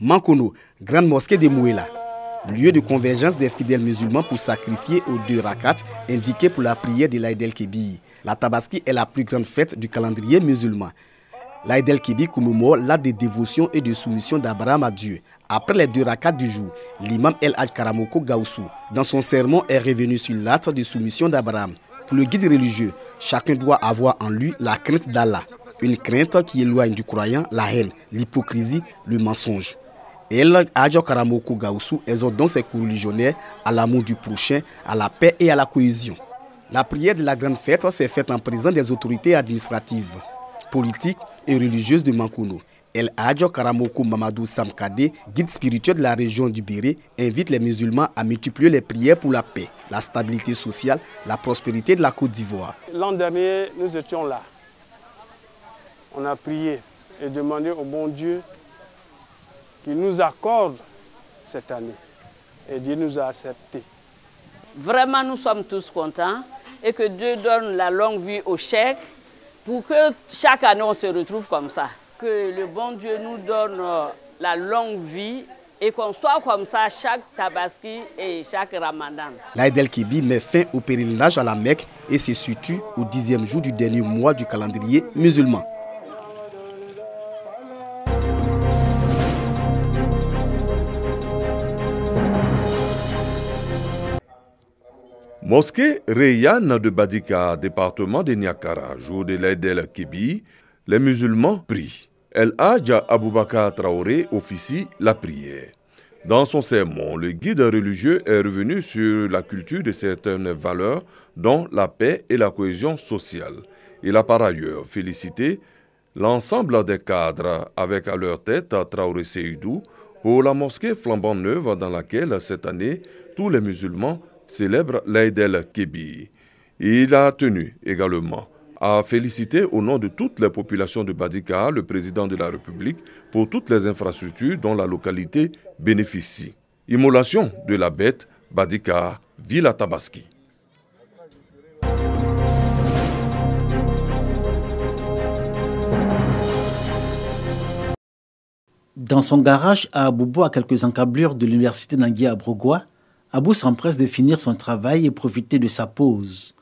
Mankono, grande mosquée de Mouela. Lieu de convergence des fidèles musulmans pour sacrifier aux 2 rakats indiqués pour la prière de l'Aïd el-Kébir. La Tabaski est la plus grande fête du calendrier musulman. L'Aïd el-Kébir commémore l'acte de dévotion et de soumission d'Abraham à Dieu. Après les 2 rakats du jour, l'imam El-Hadj Karamoko Gaussou, dans son sermon, est revenu sur l'acte de soumission d'Abraham. Pour le guide religieux, chacun doit avoir en lui la crainte d'Allah. Une crainte qui éloigne du croyant la haine, l'hypocrisie, le mensonge. El-Hadj Karamoko Gaussou exhorte donc ses coreligionnaires à l'amour du prochain, à la paix et à la cohésion. La prière de la grande fête s'est faite en présence des autorités administratives, politiques et religieuses de Mankono. El-Hadj Karamoko Mamadou Samkade, guide spirituel de la région du Béré, invite les musulmans à multiplier les prières pour la paix, la stabilité sociale, la prospérité de la Côte d'Ivoire. L'an dernier, nous étions là. On a prié et demandé au bon Dieu qu'il nous accorde cette année. Et Dieu nous a acceptés. Vraiment, nous sommes tous contents et que Dieu donne la longue vie au cheikh pour que chaque année on se retrouve comme ça. Que le bon Dieu nous donne la longue vie et qu'on soit comme ça chaque Tabaski et chaque Ramadan. L'Aïd el-Kébir met fin au pèlerinage à la Mecque et se situe au 10e jour du dernier mois du calendrier musulman. Mosquée Reyane de Badika, département de Niakara, jour de l'Aïd el-Kébir, les musulmans prient. El-Hadj Aboubakar Traoré officie la prière. Dans son sermon, le guide religieux est revenu sur la culture de certaines valeurs, dont la paix et la cohésion sociale. Il a par ailleurs félicité l'ensemble des cadres avec à leur tête Traoré Seydou pour la mosquée flambant neuve dans laquelle cette année tous les musulmans célèbrent l'Aïd el-Kébir. Il a tenu également à féliciter au nom de toutes les populations de Badika le président de la République pour toutes les infrastructures dont la localité bénéficie. Immolation de la bête, Badika, ville à Tabaski. Dans son garage à Abobo, à quelques encablures de l'université Nangui à Brogoua, Abou s'empresse de finir son travail et profiter de sa pause.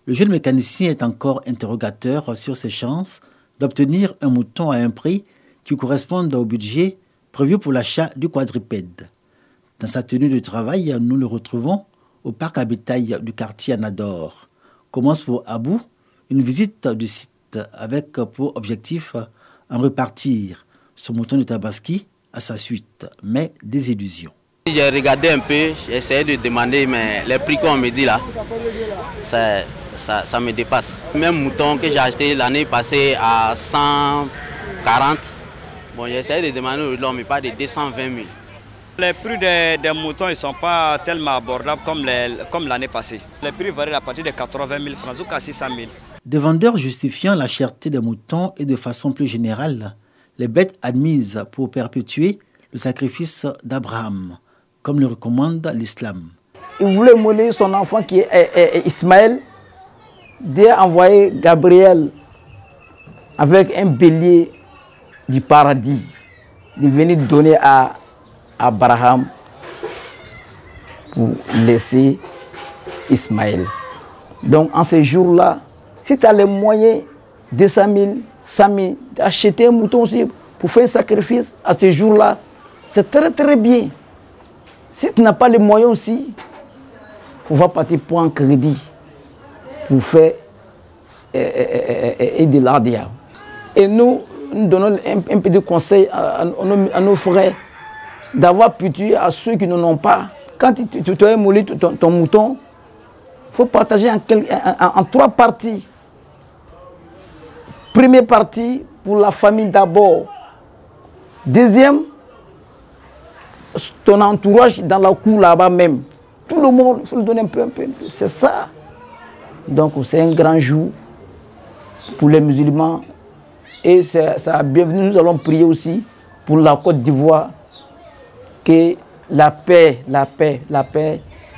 Le jeune mécanicien est encore interrogateur sur ses chances d'obtenir un mouton à un prix qui corresponde au budget prévu pour l'achat du quadrupède. Dans sa tenue de travail, nous le retrouvons au parc à bétail du quartier Anador. Commence pour Abou une visite du site avec pour objectif en repartir son mouton de Tabaski à sa suite, mais des illusions. J'ai regardé un peu, j'ai essayé de demander, mais les prix qu'on me dit là, ça me dépasse. Même mouton que j'ai acheté l'année passée à 140, bon, j'ai essayé de demander au mais pas de 220 000. Les prix des moutons ne sont pas tellement abordables comme l'année passée. Les prix varient à partir de 80 000 francs jusqu'à 600 000. Des vendeurs justifiant la cherté des moutons et de façon plus générale, les bêtes admises pour perpétuer le sacrifice d'Abraham, comme le recommande l'islam. Il voulait immoler son enfant qui est Ismaël. Dieu a envoyé Gabriel avec un bélier du paradis de venir donner à Abraham pour laisser Ismaël. Donc en ces jours-là, si tu as les moyens, 200 000, 100 000, d'acheter un mouton aussi pour faire un sacrifice à ces jours-là, c'est très très bien. Si tu n'as pas les moyens aussi, on va partir pour un crédit pour faire de l'ardia. Et nous donnons un peu de conseil à nos frères d'avoir pitié à ceux qui n'en ont pas. Quand tu as émolé ton mouton, il faut partager en 3 parties. Première partie pour la famille d'abord. Deuxième, ton entourage dans la cour là-bas même. Tout le monde, il faut le donner un peu. C'est ça. Donc c'est un grand jour pour les musulmans. Et ça bienvenue. Nous allons prier aussi pour la Côte d'Ivoire. Que la paix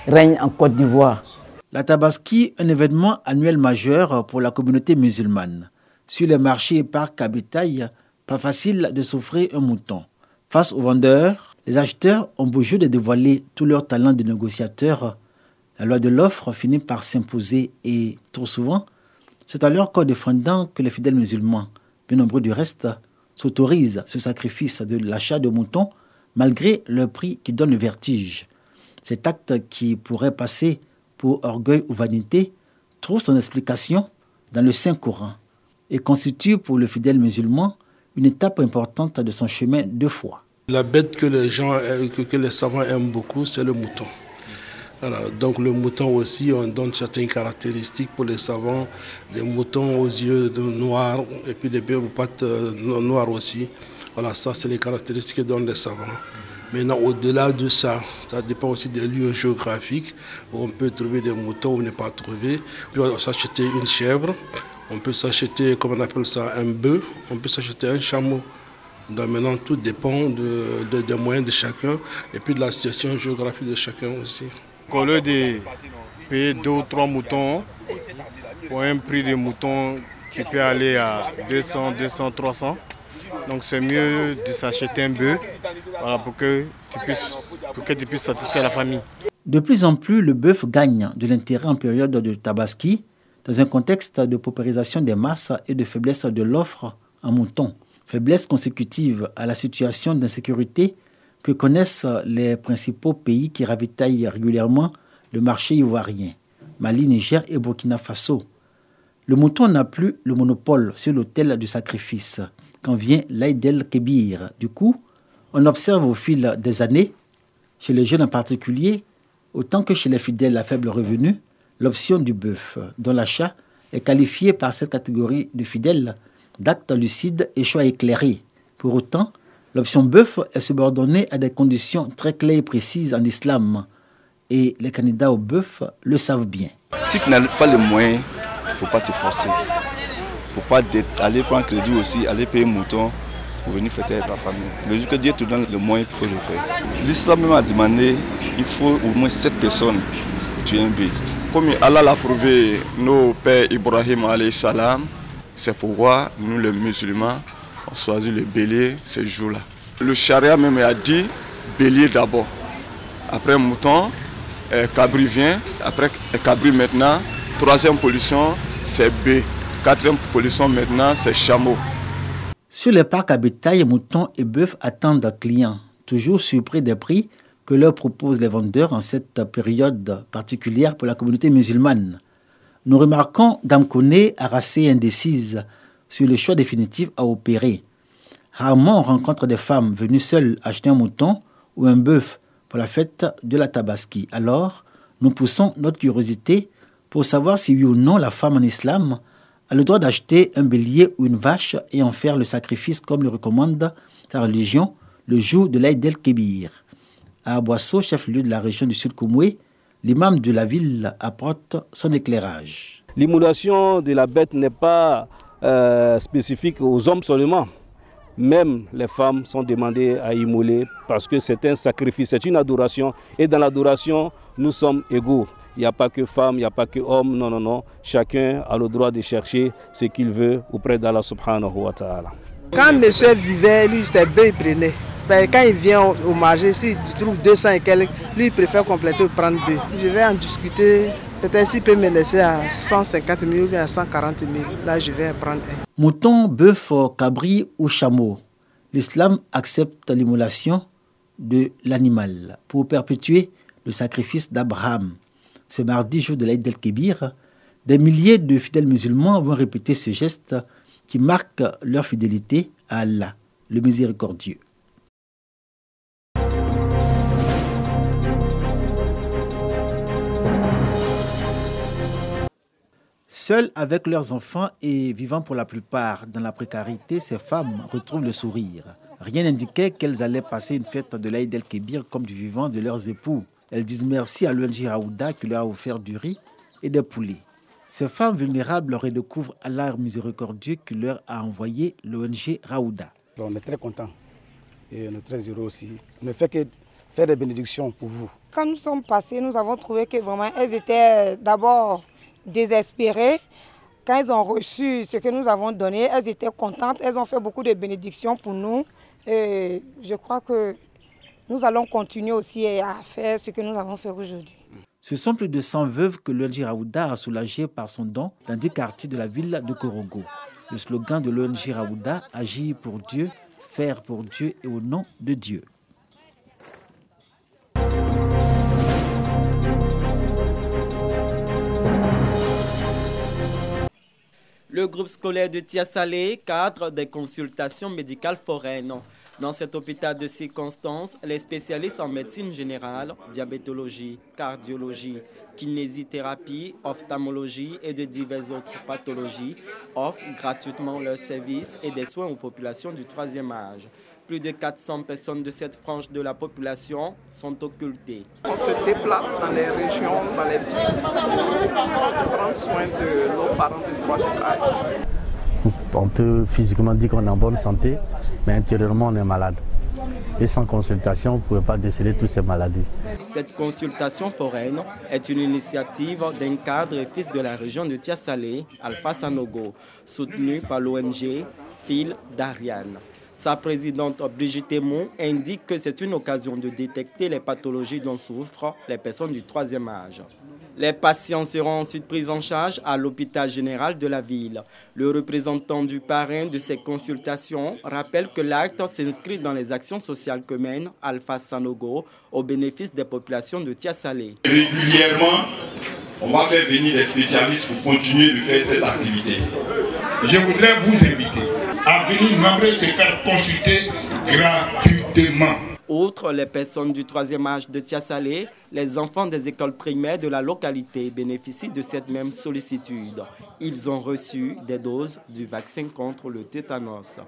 règne en Côte d'Ivoire. La Tabaski, un événement annuel majeur pour la communauté musulmane. Sur les marchés et parcs à bétail, pas facile de s'offrir un mouton. Face aux vendeurs, les acheteurs ont beau jeu de dévoiler tout leur talent de négociateurs. La loi de l'offre finit par s'imposer et, trop souvent, c'est à leur corps défendant que les fidèles musulmans, bien nombreux du reste, s'autorisent ce sacrifice de l'achat de moutons malgré le prix qui donne le vertige. Cet acte qui pourrait passer pour orgueil ou vanité trouve son explication dans le Saint-Coran et constitue pour le fidèle musulman une étape importante de son chemin de foi. La bête que les savants aiment beaucoup, c'est le mouton. Voilà, donc le mouton aussi, on donne certaines caractéristiques pour les savants. Les moutons aux yeux noirs et puis des bœufs aux pattes noires aussi. Voilà, ça c'est les caractéristiques que donnent les savants. Maintenant, au-delà de ça, ça dépend aussi des lieux géographiques où on peut trouver des moutons ou ne pas trouver. Puis on peut s'acheter une chèvre, on peut s'acheter, comme on appelle ça, un bœuf, on peut s'acheter un chameau. Donc maintenant, tout dépend des moyens de chacun et puis de la situation géographique de chacun aussi. Au lieu de payer 2 ou 3 moutons pour un prix de mouton qui peut aller à 200, 300, donc c'est mieux de s'acheter un bœuf, voilà, pour que tu puisses satisfaire la famille. De plus en plus, le bœuf gagne de l'intérêt en période de tabaski, dans un contexte de paupérisation des masses et de faiblesse de l'offre en moutons. Faiblesse consécutive à la situation d'insécurité que connaissent les principaux pays qui ravitaillent régulièrement le marché ivoirien, Mali, Niger et Burkina Faso. Le mouton n'a plus le monopole sur l'autel du sacrifice quand vient l'Aïd el-Kébir. Du coup, on observe au fil des années, chez les jeunes en particulier, autant que chez les fidèles à faible revenu, l'option du bœuf, dont l'achat est qualifié par cette catégorie de fidèles d'actes lucides et choix éclairés. Pour autant, l'option bœuf est subordonnée à des conditions très claires et précises en islam. Et les candidats au bœuf le savent bien. Si tu n'as pas les moyens, il ne faut pas te forcer. Il ne faut pas aller prendre crédit aussi, aller payer un mouton pour venir fêter avec la famille. Le jour que Dieu te donne le moyen, il faut le faire. L'islam même a demandé qu'il faut au moins 7 personnes pour tuer un bœuf. Comme Allah l'a prouvé, nos pères Ibrahim alayhi salam, c'est pourquoi nous les musulmans, on choisit le bélier ce jour-là. Le charia même a dit bélier d'abord. Après mouton, cabri vient. Après cabri maintenant, 3e position c'est bœuf. 4e position maintenant c'est chameau. Sur les parcs à bétail, moutons et bœufs attendent clients, toujours surpris des prix que leur proposent les vendeurs en cette période particulière pour la communauté musulmane. Nous remarquons Dame Koné harassée et indécise sur le choix définitif à opérer. Rarement on rencontre des femmes venues seules acheter un mouton ou un bœuf pour la fête de la Tabaski. Alors, nous poussons notre curiosité pour savoir si oui ou non la femme en islam a le droit d'acheter un bélier ou une vache et en faire le sacrifice comme le recommande sa religion le jour de l'Aïd el-Kébir. À Aboisseau, chef-lieu de la région du Sud-Koumoué, l'imam de la ville apporte son éclairage. L'immolation de la bête n'est pas spécifique aux hommes seulement. Même les femmes sont demandées à immoler parce que c'est un sacrifice, c'est une adoration. Et dans l'adoration, nous sommes égaux. Il n'y a pas que femmes, il n'y a pas que hommes, non, non, non. Chacun a le droit de chercher ce qu'il veut auprès d'Allah subhanahu wa ta'ala. Quand monsieur vivait, lui, ses bœufs, il prenait. Mais quand il vient au marché, s'il trouve 200 et quelques, lui, il préfère compléter ou prendre bœufs. Je vais en discuter. Peut-être s'il peut me laisser à 150 000 ou bien à 140 000. Là, je vais prendre un. Mouton, bœuf, cabri ou chameau. L'islam accepte l'immolation de l'animal pour perpétuer le sacrifice d'Abraham. Ce mardi, jour de l'Aïd el-Kébir, des milliers de fidèles musulmans vont répéter ce geste qui marque leur fidélité à Allah, le miséricordieux. Seules avec leurs enfants et vivant pour la plupart dans la précarité, ces femmes retrouvent le sourire. Rien n'indiquait qu'elles allaient passer une fête de l'Aïd el-Kébir comme du vivant de leurs époux. Elles disent merci à l'ONG Raouda qui leur a offert du riz et des poulets. Ces femmes vulnérables redécouvrent Allah miséricordieux qui leur a envoyé l'ONG Raouda. On est très contents et on est très heureux aussi. On ne fait que faire des bénédictions pour vous. Quand nous sommes passés, nous avons trouvé que vraiment elles étaient d'abord désespérées. Quand elles ont reçu ce que nous avons donné, elles étaient contentes. Elles ont fait beaucoup de bénédictions pour nous. Et je crois que nous allons continuer aussi à faire ce que nous avons fait aujourd'hui. Ce sont plus de 100 veuves que l'ONG Raouda a soulagées par son don dans 10 quartiers de la ville de Korogo. Le slogan de l'ONG Raouda, agir pour Dieu, faire pour Dieu et au nom de Dieu. Le groupe scolaire de Tiasalé cadre des consultations médicales foraines. Dans cet hôpital de circonstance, les spécialistes en médecine générale, diabétologie, cardiologie, kinésithérapie, ophtalmologie et de diverses autres pathologies offrent gratuitement leurs services et des soins aux populations du troisième âge. Plus de 400 personnes de cette frange de la population sont occultées. On se déplace dans les régions, dans les villes, pour prendre soin de nos parents du troisième âge. On peut physiquement dire qu'on est en bonne santé, mais intérieurement on est malade. Et sans consultation, on ne pouvait pas déceler toutes ces maladies. Cette consultation foraine est une initiative d'un cadre et fils de la région de Tiasalé, Alpha Sanogo, soutenu par l'ONG Fil d'Ariane. Sa présidente Brigitte Aymon indique que c'est une occasion de détecter les pathologies dont souffrent les personnes du troisième âge. Les patients seront ensuite pris en charge à l'hôpital général de la ville. Le représentant du parrain de ces consultations rappelle que l'acte s'inscrit dans les actions sociales que mène Alpha Sanogo au bénéfice des populations de Tiasalé. Régulièrement, on va faire venir des spécialistes pour continuer de faire cette activité. Je voudrais vous inviter à venir nombreux se faire consulter gratuitement. Outre les personnes du troisième âge de Tiasalé, les enfants des écoles primaires de la localité bénéficient de cette même sollicitude. Ils ont reçu des doses du vaccin contre le tétanos.